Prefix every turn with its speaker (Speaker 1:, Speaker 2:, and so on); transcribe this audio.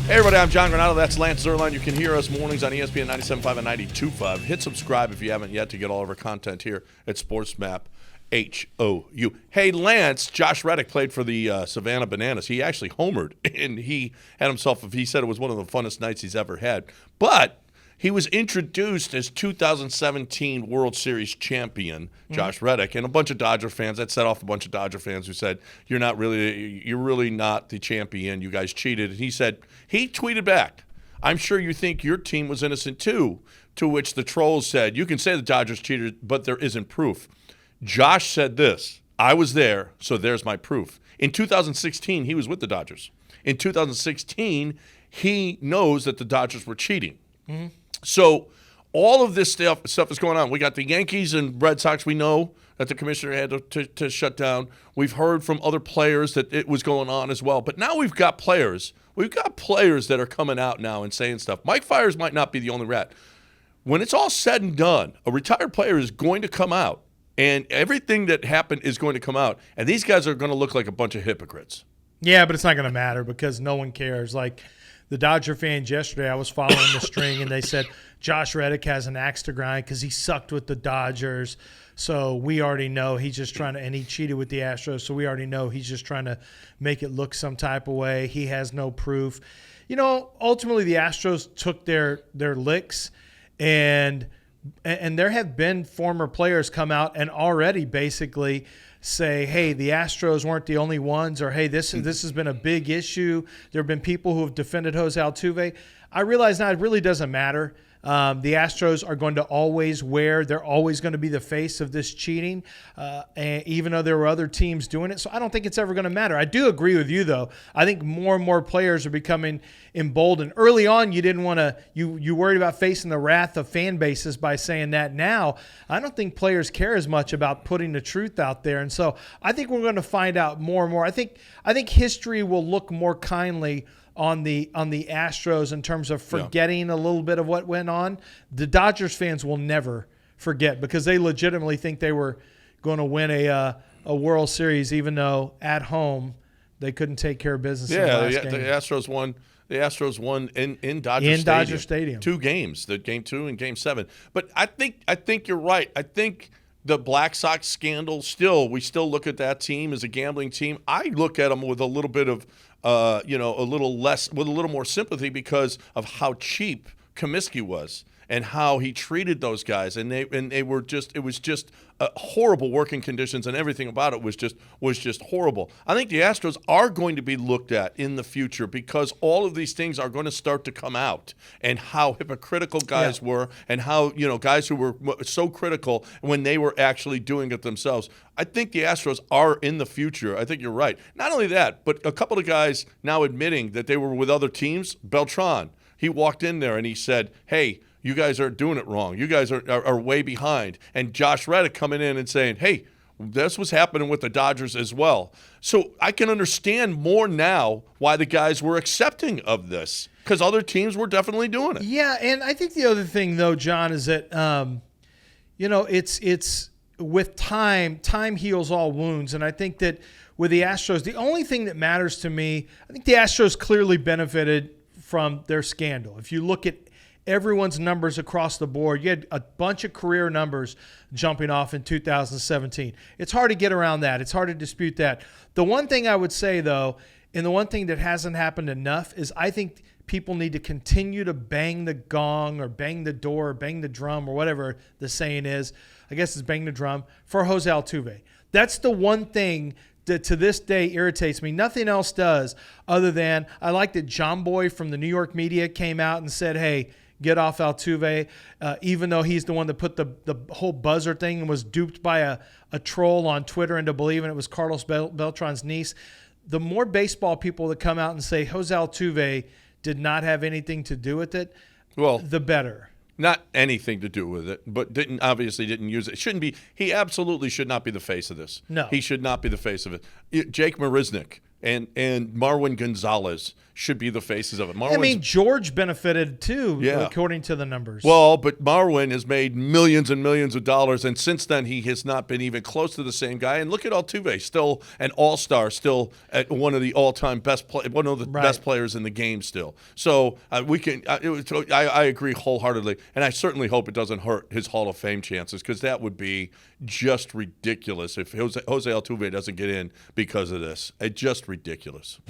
Speaker 1: Hey everybody, I'm John Granado. That's Lance Zerline. You can hear us mornings on ESPN 97.5 and 92.5. Hit subscribe if you haven't yet to get all of our content here at SportsMap HOU. Hey Lance, Josh Reddick played for the Savannah Bananas. He actually homered, and he said it was one of the funnest nights he's ever had. But he was introduced as 2017 World Series champion, Josh Reddick, and a bunch of Dodger fans. That set off a bunch of Dodger fans who said, you're really not the champion. You guys cheated. And he tweeted back, I'm sure you think your team was innocent too, to which the trolls said, you can say the Dodgers cheated, but there isn't proof. Josh said this, I was there, so there's my proof. In 2016, he was with the Dodgers. In 2016, he knows that the Dodgers were cheating. Mm-hmm. So all of this stuff is going on. We got the Yankees and Red Sox. We know that the commissioner had to shut down. We've heard from other players that it was going on as well. But now we've got players. We've got players that are coming out now and saying stuff. Mike Fiers might not be the only rat. When it's all said and done, a retired player is going to come out, and everything that happened is going to come out. And these guys are going to look like a bunch of hypocrites.
Speaker 2: Yeah, but it's not going to matter because no one cares. Like the Dodger fans yesterday, I was following the string, and they said Josh Reddick has an axe to grind because he sucked with the Dodgers. So we already know he's just trying to – and he cheated with the Astros, so we already know he's just trying to make it look some type of way. He has no proof. You know, ultimately the Astros took their licks, and there have been former players come out and already basically – say, hey, the Astros weren't the only ones, or hey, this has been a big issue. There have been people who have defended Jose Altuve. I realize now it really doesn't matter. The Astros are going to always they're always going to be the face of this cheating, and even though there were other teams doing it. So I don't think it's ever going to matter. I do agree with you, though. I think more and more players are becoming emboldened. Early on, you didn't want to – you worried about facing the wrath of fan bases by saying that. Now, I don't think players care as much about putting the truth out there. And so I think we're going to find out more and more. I think history will look more kindly on the Astros in terms of forgetting a little bit of what went on. The Dodgers fans will never forget because they legitimately think they were going to win a World Series, even though at home they couldn't take care of business. In the last game.
Speaker 1: The Astros won in Dodger Stadium. 2 games, the Game 2 and Game 7. But I think you're right. I think the Black Sox scandal we still look at that team as a gambling team. I look at them with a little bit of a little more sympathy because of how cheap Comiskey was and how he treated those guys, and it was just horrible working conditions, and everything about it was just horrible. I think the Astros are going to be looked at in the future because all of these things are going to start to come out, and how hypocritical guys were, and how guys who were so critical when they were actually doing it themselves. I think the Astros are in the future. I think you're right. Not only that, but a couple of guys now admitting that they were with other teams. Beltran, he walked in there and he said, hey, you guys are doing it wrong. You guys are way behind. And Josh Reddick coming in and saying, hey, this was happening with the Dodgers as well. So I can understand more now why the guys were accepting of this, because other teams were definitely doing it.
Speaker 2: Yeah, and I think the other thing, though, John, is that, it's with time heals all wounds. And I think that with the Astros, the only thing that matters to me, I think the Astros clearly benefited from their scandal. If you look at everyone's numbers across the board, you had a bunch of career numbers jumping off in 2017. It's hard to get around that. It's hard to dispute that. The one thing I would say, though, and the one thing that hasn't happened enough, is I think people need to continue to bang the gong or bang the door or bang the drum or whatever the saying is. I guess it's bang the drum for Jose Altuve. That's the one thing that to this day irritates me. Nothing else does, other than I like that John Boy from the New York media came out and said, hey, get off Altuve, even though he's the one that put the whole buzzer thing and was duped by a troll on Twitter into believing it was Carlos Beltran's niece. The more baseball people that come out and say Jose Altuve did not have anything to do with it, the better.
Speaker 1: Not anything to do with it, but obviously didn't use it. It shouldn't be. He absolutely should not be the face of this.
Speaker 2: No.
Speaker 1: He should not be the face of it. Jake Marisnick and Marwin Gonzalez should be the faces of it.
Speaker 2: I mean, George benefited too, according to the numbers.
Speaker 1: Well, but Marwin has made millions and millions of dollars, and since then he has not been even close to the same guy. And look at Altuve, still an all-star, still at one of the all-time best best players in the game still. So we can. I agree wholeheartedly, and I certainly hope it doesn't hurt his Hall of Fame chances, because that would be just ridiculous if Jose Altuve doesn't get in because of this. It's just ridiculous.